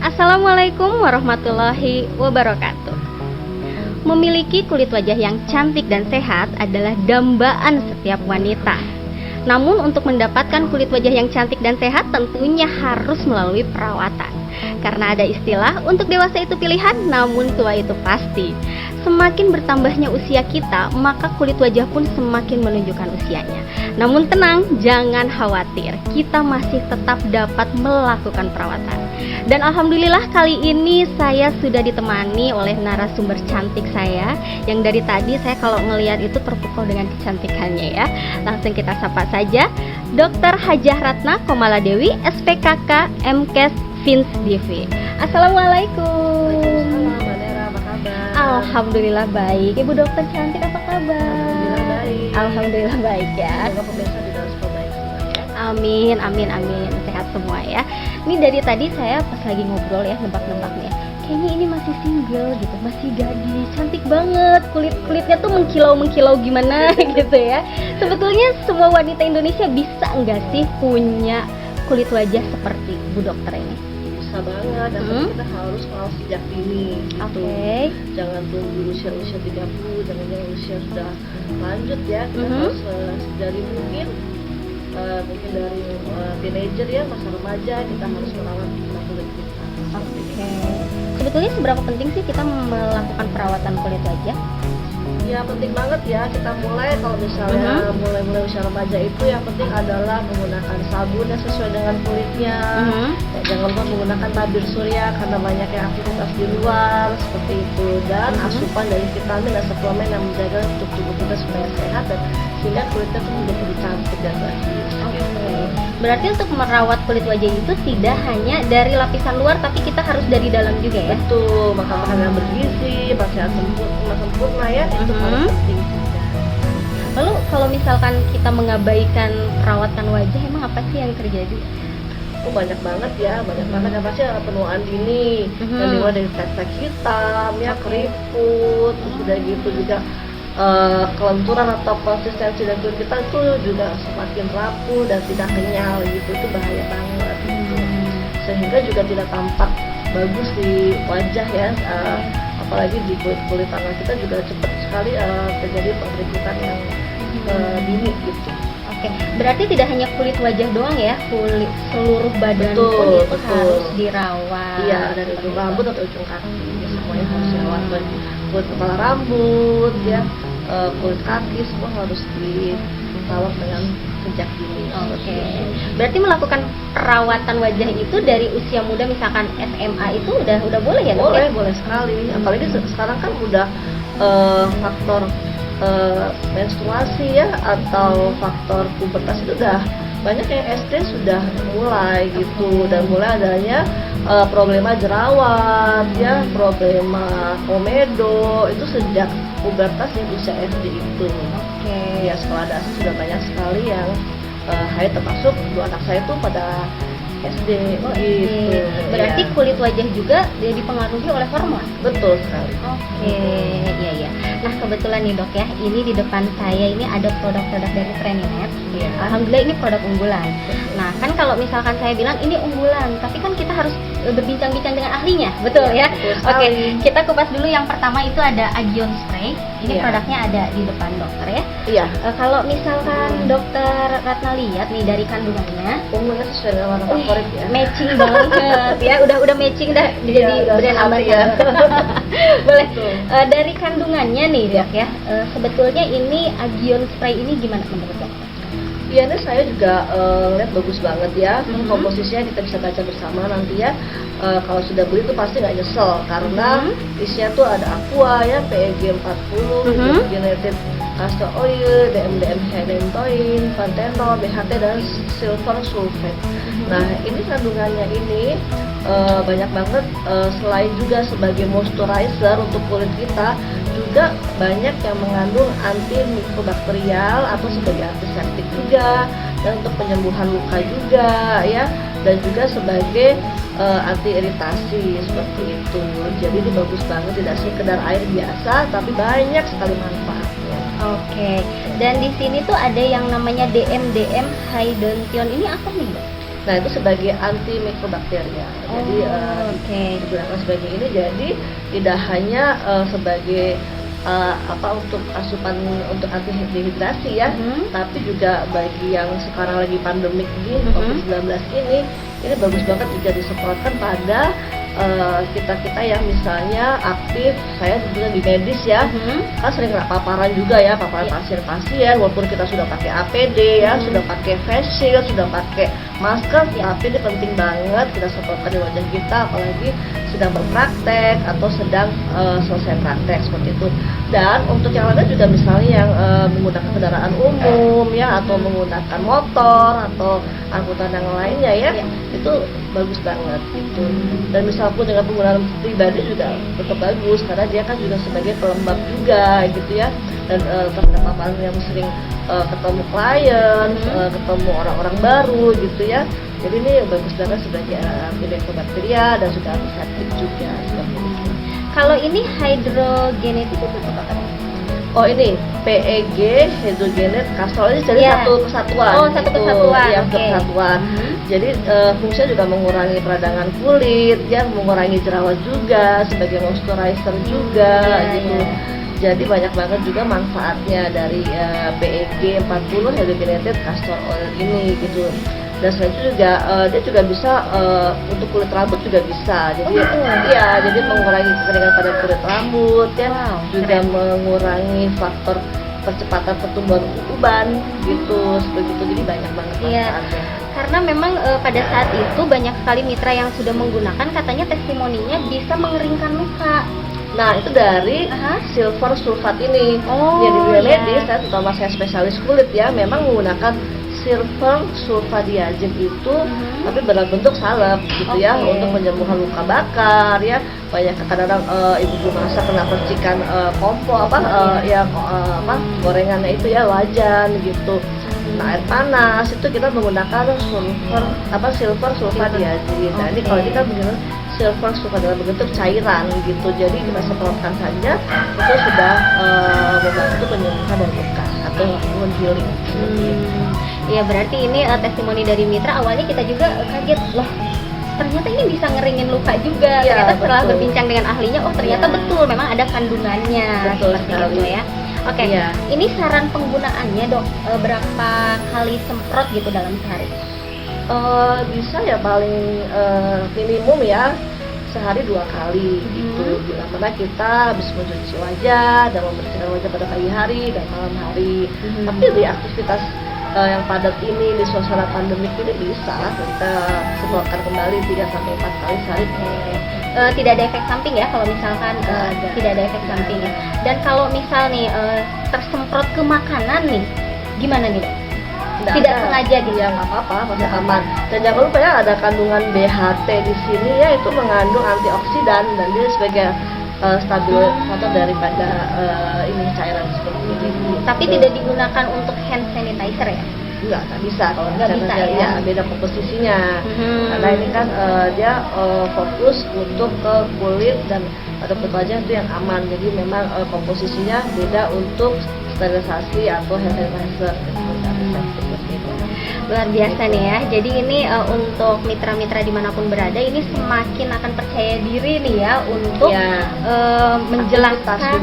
Assalamualaikum warahmatullahi wabarakatuh. Memiliki kulit wajah yang cantik dan sehat adalah dambaan setiap wanita. Namun untuk mendapatkan kulit wajah yang cantik dan sehat tentunya harus melalui perawatan. Karena ada istilah untuk dewasa itu pilihan, namun tua itu pasti. Semakin bertambahnya usia kita, maka kulit wajah pun semakin menunjukkan usianya. Namun tenang, jangan khawatir, kita masih tetap dapat melakukan perawatan. Dan alhamdulillah kali ini saya sudah ditemani oleh narasumber cantik saya, yang dari tadi saya kalau ngelihat itu terpukau dengan kecantikannya ya. Langsung kita sapa saja, Dr. Hajah Ratna Komaladewi, SPKK MKes Fins DV. Assalamualaikum. Alhamdulillah baik. Ibu dokter cantik, apa kabar? Alhamdulillah baik. Alhamdulillah baik ya. Semoga pemirsa juga semua baik semua ya. Amin, amin, amin. Sehat semua ya. Ini dari tadi saya pas lagi ngobrol ya, nebak-nebak nih. Kayaknya ini masih single gitu, masih gadis, cantik banget. Kulitnya tuh mengkilau gimana gitu ya. Sebetulnya semua wanita Indonesia bisa nggak sih punya kulit wajah seperti Bu Dokter ini? Bisa banget, tapi kita harus kalau sejak dini gitu. Oke. Jangan tunggu usia 30, jangan usia sudah lanjut ya. Kita harus dari mungkin dari teenager ya, masa remaja kita harus merawat kulit kita. Oke. Sebetulnya seberapa penting sih kita melakukan perawatan kulit wajah? Ya penting banget ya, kita mulai kalau misalnya mulai usia remaja itu yang penting adalah menggunakan sabun yang sesuai dengan kulitnya. Ya, jangan lupa menggunakan tabir surya karena banyak yang aktivitas di luar seperti itu, dan asupan dari vitamin dan suplemen yang menjaga untuk tubuh kita supaya sehat dan sehingga kulitnya tuh menjadi cantik dan bagus. Berarti untuk merawat kulit wajah itu tidak hanya dari lapisan luar, tapi kita harus dari dalam juga ya? Betul, makan makanan yang bergizi, makanan sempurna ya, itu paling penting juga. Lalu kalau misalkan kita mengabaikan perawatan wajah, emang apa sih yang terjadi? Oh banyak banget ya yang pasti ada penuaan dini, yang dimulai dari flek hitam ya, keriput, terus udah gitu juga kelenturan atau konsistensi dari kulit kita itu juga semakin rapuh dan tidak kenyal gitu, itu bahaya banget gitu. Sehingga juga tidak tampak bagus di wajah ya, apalagi di kulit tangan kita juga cepat sekali terjadi pengkeriputan yang dini gitu. Oke, berarti tidak hanya kulit wajah doang ya, kulit seluruh badan pun itu harus dirawat. Iya, dari ujung rambut atau ujung kaki ya, semuanya harus dirawat. Kulit kepala rambut ya, kulit kaki semua harus dirawat dengan sejak dini. Oke. Berarti melakukan perawatan wajah itu dari usia muda, misalkan SMA itu udah boleh ya? Boleh sekali. Apalagi sekarang kan udah faktor menstruasi ya atau faktor pubertas itu udah banyak yang SD sudah mulai gitu, dan mulai adanya problema jerawat ya, problema komedo itu sejak pubertas ya, usia SD itu. Oke. Ya sekolah dasar sudah banyak sekali yang haid, termasuk dua anak saya itu pada SD gitu. Berarti ya. kulit wajah juga dia dipengaruhi oleh hormon. Betul sekali. Oke, iya. Nah kebetulan nih dok ya, ini di depan saya ini ada produk-produk dari Treninet. Ya. Alhamdulillah ini produk unggulan. Nah kan kalau misalkan saya bilang ini unggulan, tapi kan kita harus berbincang-bincang dengan ahlinya, betul ya? Oke, kita kupas dulu. Yang pertama itu ada Agion Spray. Ini produknya ada di depan dokter ya. Iya. Kalau misalkan dokter Ratna lihat nih dari kandungannya, Unggulnya sesuai dengan warna favorit ya. matching banget ya, udah matching dah jadi brand ambassador. Boleh. Dari kandungannya nih dok ya, sebetulnya ini Agion Spray ini gimana menurut dokter? Iya, ini saya juga lihat bagus banget ya. Komposisinya kita bisa baca bersama nanti ya. Kalau sudah beli tuh pasti nggak nyesel karena isinya tuh ada aqua ya, PEG 40, hydrogenated castor oil, DMDM hedentoin, panthenol, BHT dan silver sulfate. Nah ini kandungannya ini banyak banget, selain juga sebagai moisturizer untuk kulit kita, juga banyak yang mengandung antimikrobakterial atau sebagai antiseptik juga, dan untuk penyembuhan luka juga ya, dan juga sebagai anti iritasi seperti itu. Jadi ini bagus banget, tidak sekedar air biasa tapi banyak sekali manfaatnya. Oke. Dan di sini tuh ada yang namanya DMDM Hydroquinone. Ini apa nih, Mbak? Nah itu sebagai anti mikrobakteria. Jadi Oke. digunakan sebagai ini, jadi tidak hanya sebagai untuk asupan untuk anti dehidrasi ya, tapi juga bagi yang sekarang lagi pandemik ini COVID-19 ini bagus banget juga disemprotkan pada kita-kita yang misalnya aktif. Saya sebetulnya di medis ya, kan sering kena paparan juga ya, paparan pasien-pasien, walaupun kita sudah pakai APD ya, sudah pakai face shield, sudah pakai masker, tapi ini penting banget kita semprotkan di wajah kita, apalagi sedang berpraktek atau sedang selesai praktek seperti itu. Dan untuk yang lainnya juga misalnya yang menggunakan kendaraan umum ya, atau menggunakan motor atau angkutan yang lainnya ya, itu bagus banget gitu. Dan misalnya dengan penggunaan pribadi juga tetap bagus, karena dia kan juga sebagai pelembab juga gitu ya. Dan terhadap paparan yang sering ketemu klien, ketemu orang-orang baru gitu ya. Jadi ini bagus banget sebagai antibakteria dan juga antiseptik juga seperti itu. Kalau ini hydrogenated itu apa? Oh ini PEG hydrogenated castor, ini jadi satu kesatuan. Oh, satu kesatuan. Yang kesatuan. Jadi fungsinya juga mengurangi peradangan kulit, ya, mengurangi jerawat juga, sebagai moisturizer juga gitu. Jadi banyak banget juga manfaatnya dari PEG 40 hydrogenated castor oil ini gitu. Dan selain itu juga dia juga bisa untuk kulit rambut juga bisa. Jadi jadi mengurangi kekeringan pada kulit rambut ya, juga mengurangi faktor percepatan pertumbuhan uban gitu, seperti itu. Jadi banyak banget manfaatnya. Karena memang pada saat itu banyak sekali mitra yang sudah menggunakan, katanya testimoninya bisa mengeringkan luka. Nah itu dari silver sulfat ini. Jadi di medis, terutama saya spesialis kulit ya, memang menggunakan silver sulfadiazim itu, tapi dalam bentuk salep gitu ya, untuk penyembuhan luka bakar ya. Banyak kadang-kadang ibu masak kena percikan kompor gorengannya itu ya, wajan gitu. Nah air panas itu kita menggunakan silver sulfadiazim. Nah ini kalau kita menggunakan silver sulfat dalam bentuk cairan gitu, jadi kita semprotkan saja, itu sudah membantu penyembuhan dan luka atau wound healing. Iya, berarti ini testimoni dari mitra. Awalnya kita juga kaget, loh ternyata ini bisa ngeringin luka juga. Ternyata setelah berbincang dengan ahlinya, oh ternyata betul memang ada kandungannya. Betul seperti itu ya. Oke, ini saran penggunaannya dok, berapa kali semprot gitu dalam sehari? Bisa ya paling minimum ya sehari 2 kali gitu. Bila mana kita habis mencuci wajah dan membersihkan wajah pada pagi hari dan malam hari. Tapi di aktivitas yang padat ini, di suasana pandemik ini bisa kita semprotkan kembali 3-4 kali sehari. Tidak ada efek samping ya kalau misalkan tidak ada efek samping ya. Dan kalau misal nih tersemprot ke makanan nih, gimana nih dok? Tidak sengaja gitu ya, nggak apa-apa, masih aman. Dan jangan lupa ya, ada kandungan BHT di sini ya, itu mengandung antioksidan dan dia sebagai stabilisator daripada ini cairan seperti ini. Tapi tidak digunakan untuk hand sanitizer ya? Nggak bisa kalau nggak bisa ya, beda komposisinya. Karena ini kan dia fokus untuk ke kulit dan pada kulit wajah itu yang aman. Jadi memang komposisinya beda untuk sterilisasi atau hand sanitizer. Luar biasa nih ya. Jadi ini untuk mitra-mitra dimanapun berada, ini semakin akan percaya diri nih ya untuk menjelaskan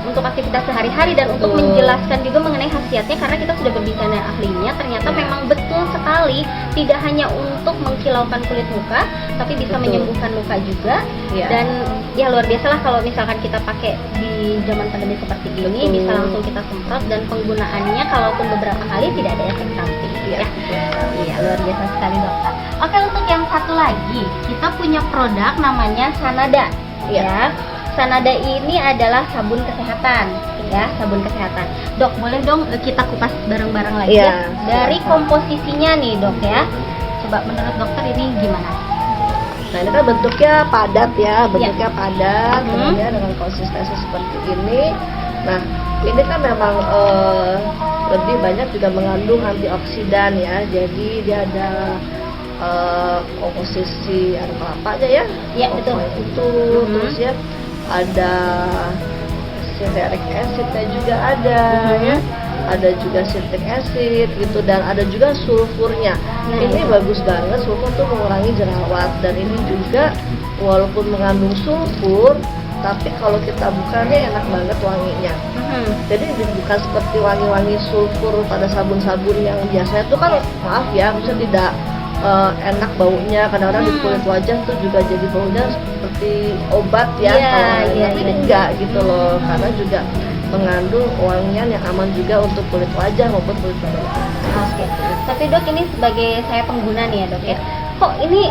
untuk aktivitas sehari-hari dan untuk menjelaskan juga mengenai khasiatnya, karena kita sudah berbicara dengan ahlinya. Ternyata memang betul sekali, tidak hanya untuk menghilaukan kulit muka, tapi bisa menyembuhkan luka juga. Dan ya luar biasa lah kalau misalkan kita pakai di zaman pandemi seperti ini, bisa langsung kita semprot, dan penggunaannya kalaupun beberapa kali tidak ada efek samping ya. Iya, luar biasa sekali dokter. Oke, untuk yang satu lagi kita punya produk namanya Sanada ya. Sanada ini adalah sabun kesehatan ya, sabun kesehatan. Dok, boleh dong kita kupas bareng-bareng lagi ya dari komposisinya nih dok ya. Coba menurut dokter ini gimana? Nah ini kan bentuknya padat ya, padat, kemudian dengan konsistensi seperti ini. Nah ini kan memang lebih banyak juga mengandung antioksidan ya, jadi dia ada komposisi ada kelapanya ya, betul itu, terus ya ada citric acidnya juga ada ya, ada juga citric acid gitu, dan ada juga sulfurnya. Nah, Ini itu. bagus banget, sulfur tuh mengurangi jerawat, dan ini juga walaupun mengandung sulfur, tapi kalau kita buka nih enak banget wanginya. Jadi bukan seperti wangi-wangi sulfur pada sabun-sabun yang biasanya tuh kan maaf ya, maksudnya tidak enak baunya. Kadang-kadang di kulit wajah tuh juga jadi baunya seperti obat ya. Iya, Kalau iya, tapi iya. ini enggak gitu loh, karena juga mengandung wangian yang aman juga untuk kulit wajah maupun kulit badan. Oke. Tapi dok, ini sebagai saya pengguna nih ya dok ya, kok ini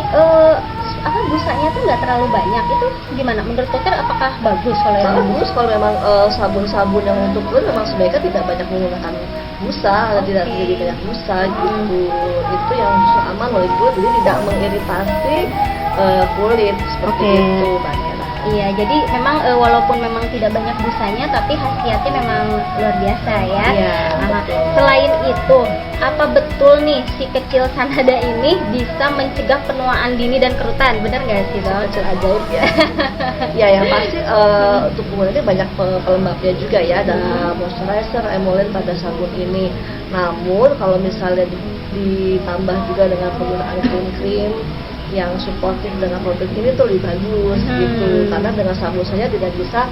busanya tuh nggak terlalu banyak, itu gimana menurut dokter, apakah bagus kalau yang Bagus kalau memang sabun-sabun yang untuk kulit memang sebaiknya tidak banyak menggunakan busa, tidak Oke. jadi banyak busa gitu. Itu yang justru aman oleh kulit, jadi tidak mengiritasi kulit seperti Oke. itu, Mbak Nera. Iya, jadi memang walaupun memang tidak banyak busanya, tapi khasiatnya memang luar biasa ya. Iya, Nah, betul. selain itu, apa betul nih si kecil Sanada ini bisa mencegah penuaan dini dan kerutan? Benar nggak sih dok? Kecil ajaib ya. Ya, yang pasti untuk penggunaannya banyak pelembabnya juga ya, ada moisturizer, emollient pada sabun ini. Namun kalau misalnya ditambah juga dengan penggunaan krim-krim yang suportif dengan produk ini tuh lebih bagus gitu, karena dengan sabun saja tidak bisa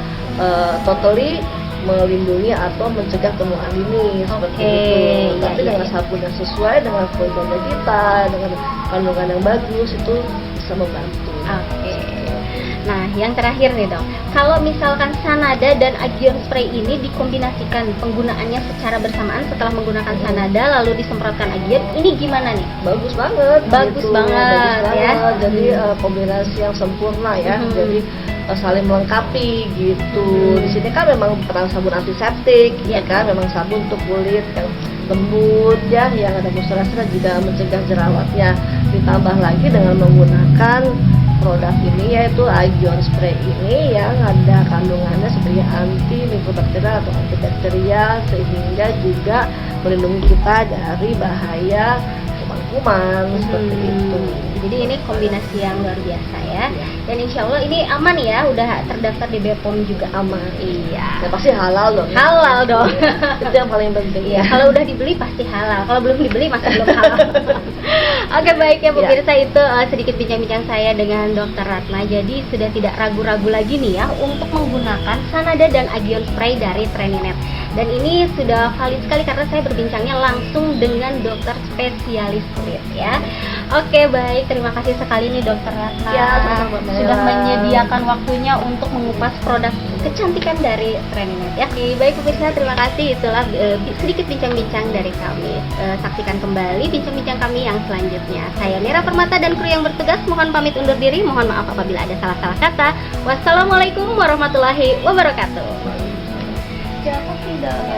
totally melindungi atau mencegah penuaan dini seperti Oke, itu. iya, Tapi iya, dengan iya. sabun yang sesuai dengan kulit wajah kita, dengan kandungan yang bagus, itu bisa membantu. Oke. Nah, yang terakhir nih dok, kalau misalkan Sanada dan Agion Spray ini dikombinasikan penggunaannya secara bersamaan, setelah menggunakan Sanada lalu disemprotkan Agion, ini gimana nih? Bagus banget, Bagus banget, bagus ya. banget. Jadi kombinasi yang sempurna ya. Mhm. Jadi saling melengkapi gitu. Mhm. Di sini kan memang bukan sabun antiseptik, Iya. ya kan, memang sabun untuk kulit yang lembut ya, yang ada moisturizer juga mencegah jerawatnya. Ditambah lagi dengan menggunakan produk ini, yaitu Agion Spray ini yang ada kandungannya sebagai anti mikrobakteria atau antibakterial, sehingga juga melindungi kita dari bahaya kuman-kuman seperti itu. Jadi ini kombinasi yang luar biasa ya. Iya. Dan insya Allah ini aman ya, udah terdaftar di BPOM juga. Aman. Iya. Ya pasti halal dong. ya. Halal dong. Itu yang paling penting. Iya, kalau udah dibeli pasti halal. Kalau belum dibeli masih belum halal. Oke, baik ya pemirsa, itu sedikit bincang-bincang saya dengan Dr. Ratna. Jadi sudah tidak ragu-ragu lagi nih ya untuk menggunakan Sanada dan Agion Spray dari Treninet. Dan ini sudah valid sekali karena saya berbincangnya langsung dengan dokter spesialis kulit ya. Oke, baik, terima kasih sekali nih Dr. Ratna Ya, sama-sama, Mbak sudah Nela. menyediakan waktunya untuk mengupas produk kecantikan dari Treninet ya. Oke, baik pemirsa, terima kasih. Itulah sedikit bincang-bincang dari kami. Saksikan kembali bincang-bincang kami yang selanjutnya. Saya Nera Permata dan kru yang bertugas mohon pamit undur diri. Mohon maaf apabila ada salah-salah kata. Wassalamualaikum warahmatullahi wabarakatuh. Siapa sih dong?